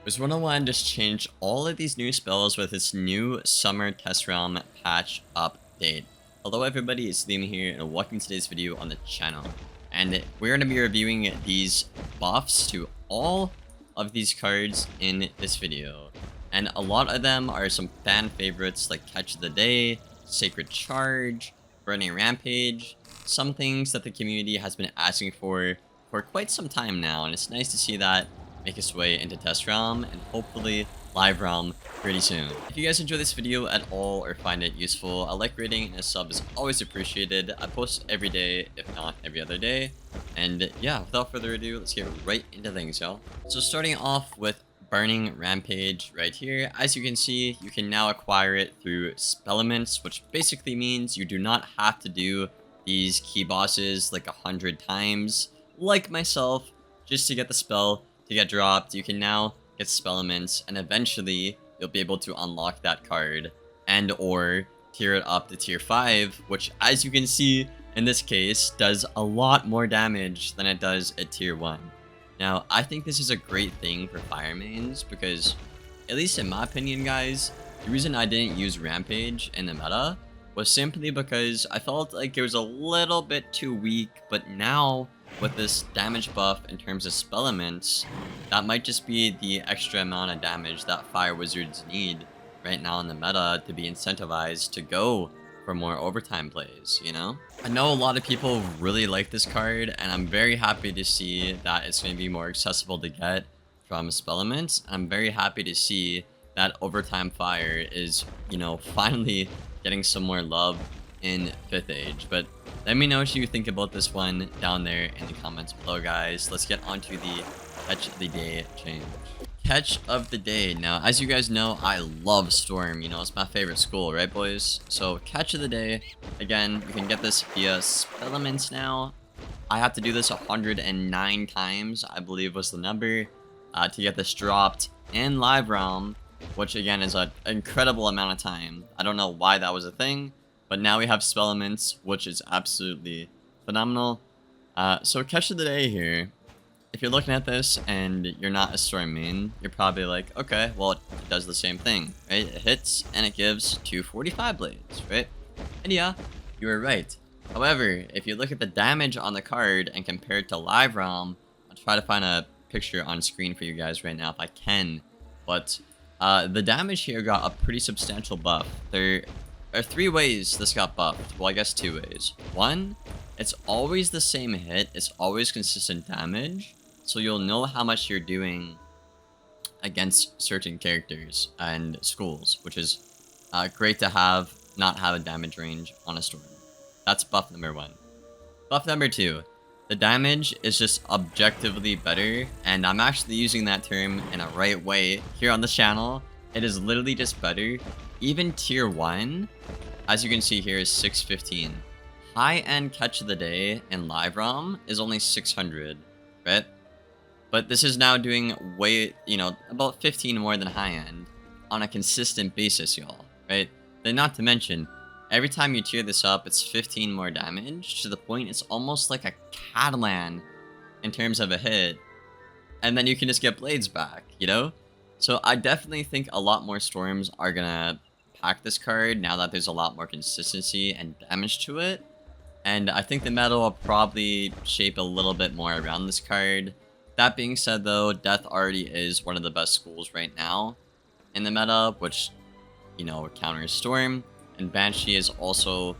Wizard101 just changed all of these new spells with its new Summer Test Realm patch update. Hello everybody, it's Liam here and welcome to today's video on the channel. And we're going to be reviewing these buffs to all of these cards in this video. And a lot of them are some fan favorites like Catch of the Day, Sacred Charge, Burning Rampage, some things that the community has been asking for quite some time now, and it's nice to see that make its way into Test Realm and hopefully Live Realm pretty soon. If you guys enjoy this video at all or find it useful, a like rating and a sub is always appreciated. I post every day, if not every other day. And yeah, without further ado, let's get right into things, y'all. So starting off with Burning Rampage right here, as you can see, you can now acquire it through Spellements, which basically means you do not have to do these key bosses like 100 times, like myself, just to get the spell to get dropped. You can now get Spellements, and eventually you'll be able to unlock that card and or tier it up to tier 5, which as you can see in this case does a lot more damage than it does at tier 1. Now, I think this is a great thing for fire mains because, at least in my opinion, guys, the reason I didn't use Rampage in the meta was simply because I felt like it was a little bit too weak, but now with this damage buff in terms of Spellements, that might just be the extra amount of damage that fire wizards need right now in the meta to be incentivized to go for more overtime plays, you know? I know a lot of people really like this card, and I'm very happy to see that it's going to be more accessible to get from Spellements. I'm very happy to see that overtime fire is, you know, finally getting some more love in 5th Age. But let me know what you think about this one down there in the comments below, guys. Let's get onto the Catch of the Day change. Catch of the Day. Now, as you guys know, I love Storm. You know, it's my favorite school, right, boys? So, Catch of the Day. Again, you can get this via Spellements now. I have to do this 109 times, I believe was the number, to get this dropped in Live Realm, which, again, is an incredible amount of time. I don't know why that was a thing, but now we have Spellements, which is absolutely phenomenal. So, Catch of the Day here. If you're looking at this and you're not a Storm main, you're probably like, okay, well, it does the same thing, right? It hits and it gives 245 blades, right? And yeah, you were right. However, if you look at the damage on the card and compare it to Live Realm, I'll try to find a picture on screen for you guys right now if I can. But the damage here got a pretty substantial buff. There are 3 ways this got buffed. Well, I guess 2 ways. 1, it's always the same hit. It's always consistent damage. So you'll know how much you're doing against certain characters and schools, which is great to have, not have a damage range on a Storm. That's buff number 1. Buff number 2, the damage is just objectively better, and I'm actually using that term in a right way here on the channel. It is literally just better. Even tier 1, as you can see here, is 615. High-end Catch of the Day in Live Realm is only 600, right? But this is now doing way, you know, about 15 more than high-end on a consistent basis, y'all, right? Then not to mention, every time you tier this up, it's 15 more damage, to the point it's almost like a Catalan in terms of a hit. And then you can just get blades back, you know? So I definitely think a lot more Storms are gonna pack this card now that there's a lot more consistency and damage to it. And I think the meta will probably shape a little bit more around this card. That being said, though, Death already is one of the best schools right now in the meta, which, you know, counters Storm. And Banshee is also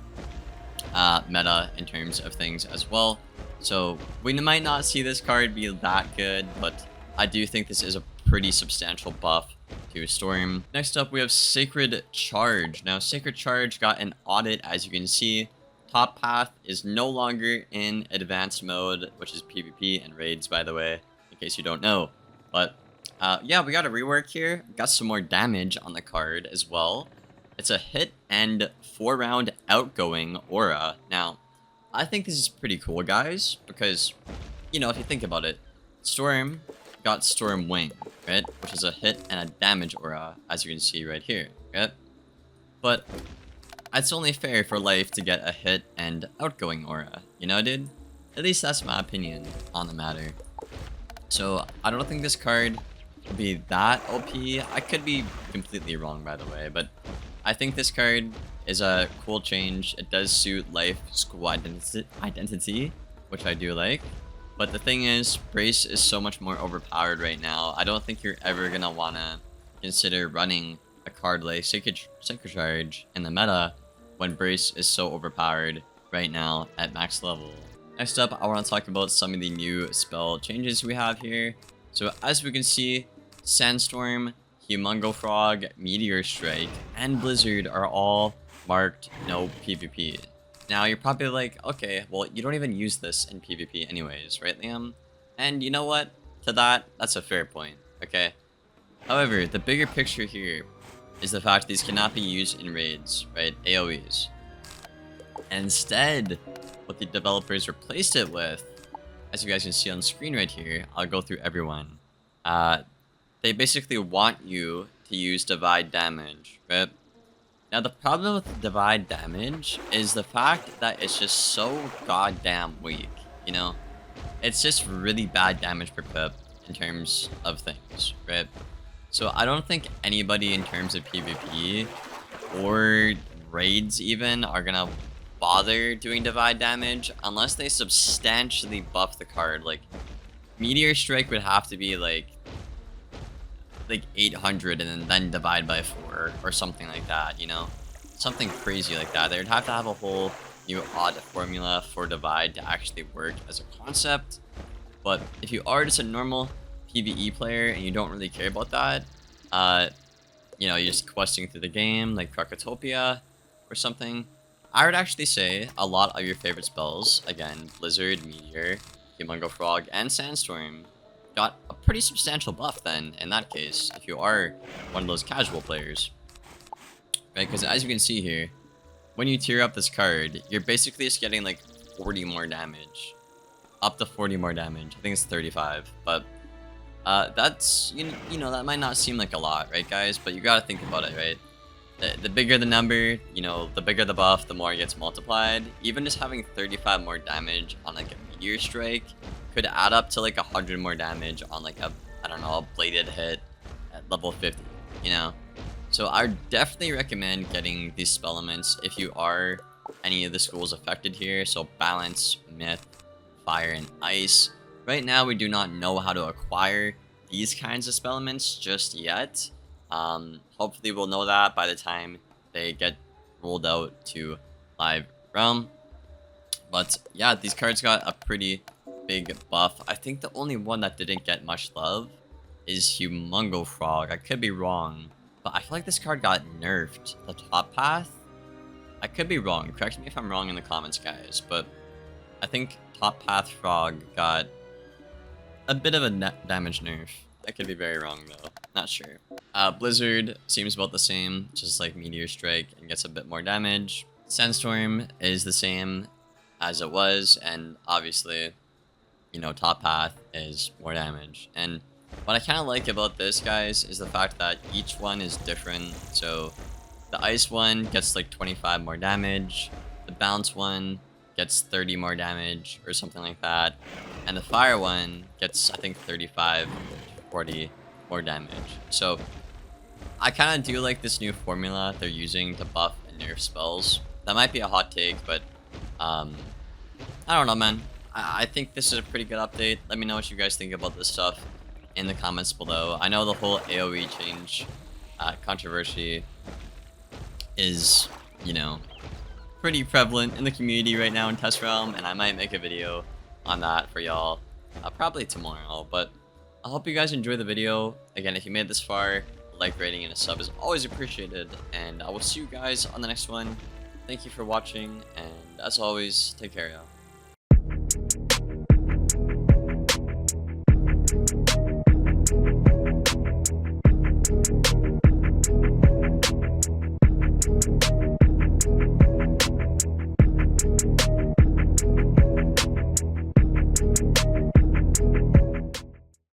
meta in terms of things as well. So we might not see this card be that good, but I do think this is a pretty substantial buff to Storm. Next up, we have Sacred Charge. Now, Sacred Charge got an audit, as you can see. Top Path is no longer in advanced mode, which is PvP and raids, by the way, in case you don't know. But yeah, we got a rework here. Got some more damage on the card as well. It's a hit and 4-round outgoing aura. Now, I think this is pretty cool, guys, because, you know, if you think about it, Storm got Storm Wing, right? Which is a hit and a damage aura, as you can see right here, right? But it's only fair for Life to get a hit and outgoing aura, you know, dude? At least that's my opinion on the matter. So, I don't think this card be that OP. I could be completely wrong, by the way, but I think this card is a cool change. It does suit life school identity, which I do like. But the thing is, Brace is so much more overpowered right now. I don't think you're ever going to want to consider running a card like Charge in the meta when Brace is so overpowered right now at max level. Next up, I want to talk about some of the new spell changes we have here. So as we can see, Sandstorm, Humongo Frog, Meteor Strike, and Blizzard are all marked no PvP. Now you're probably like, okay, well you don't even use this in PvP anyways, right Liam? And you know what? To that's a fair point, okay? However, the bigger picture here is the fact these cannot be used in raids, right? AoEs. And instead, what the developers replaced it with, as you guys can see on screen right here, I'll go through everyone. They basically want you to use divide damage, right? Now the problem with divide damage is the fact that it's just so goddamn weak, you know? It's just really bad damage per pip in terms of things, right? So I don't think anybody in terms of PvP or raids even are gonna bother doing divide damage unless they substantially buff the card. Like Meteor Strike would have to be like 800 and then divide by 4 or something like that, you know? Something crazy like that. They would have to have a whole new odd formula for divide to actually work as a concept. But if you are just a normal PvE player and you don't really care about that, you know, you're just questing through the game like Krakatopia or something, I would actually say a lot of your favorite spells, again, Blizzard, Meteor, Humongo Frog, and Sandstorm, got a pretty substantial buff then, in that case, if you are one of those casual players. Right, because as you can see here, when you tier up this card, you're basically just getting like 40 more damage. Up to 40 more damage. I think it's 35, but that's, you know, that might not seem like a lot, right guys? But you gotta think about it, right? The bigger the number, you know, the bigger the buff, the more it gets multiplied. Even just having 35 more damage on like a Meteor Strike could add up to like 100 more damage on like a, I don't know, a bladed hit at level 50, you know? So I would definitely recommend getting these spell elements if you are any of the schools affected here. So Balance, Myth, Fire, and Ice. Right now we do not know how to acquire these kinds of spell elements just yet. Hopefully we'll know that by the time they get rolled out to live realm. But yeah, these cards got a pretty big buff. I think the only one that didn't get much love is Humongo Frog. I could be wrong, but I feel like this card got nerfed. The top path? I could be wrong. Correct me if I'm wrong in the comments, guys. But I think top path Frog got a bit of a damage nerf. I could be very wrong though. Not sure. Blizzard seems about the same, just like Meteor Strike, and gets a bit more damage. Sandstorm is the same as it was, and obviously, you know, top path is more damage. And what I kind of like about this, guys, is the fact that each one is different. So the ice one gets like 25 more damage, the bounce one gets 30 more damage or something like that, and the fire one gets, I think, 35 to 40 more damage. So I kind of do like this new formula they're using to buff and nerf spells. That might be a hot take, but I don't know, man. I think this is a pretty good update. Let me know what you guys think about this stuff in the comments below. I know the whole AoE change controversy is, you know, pretty prevalent in the community right now in Test Realm, and I might make a video on that for y'all probably tomorrow. But I hope you guys enjoy the video. Again, if you made it this far, a like, rating, and a sub is always appreciated, and I will see you guys on the next one. Thank you for watching, and as always, take care, y'all.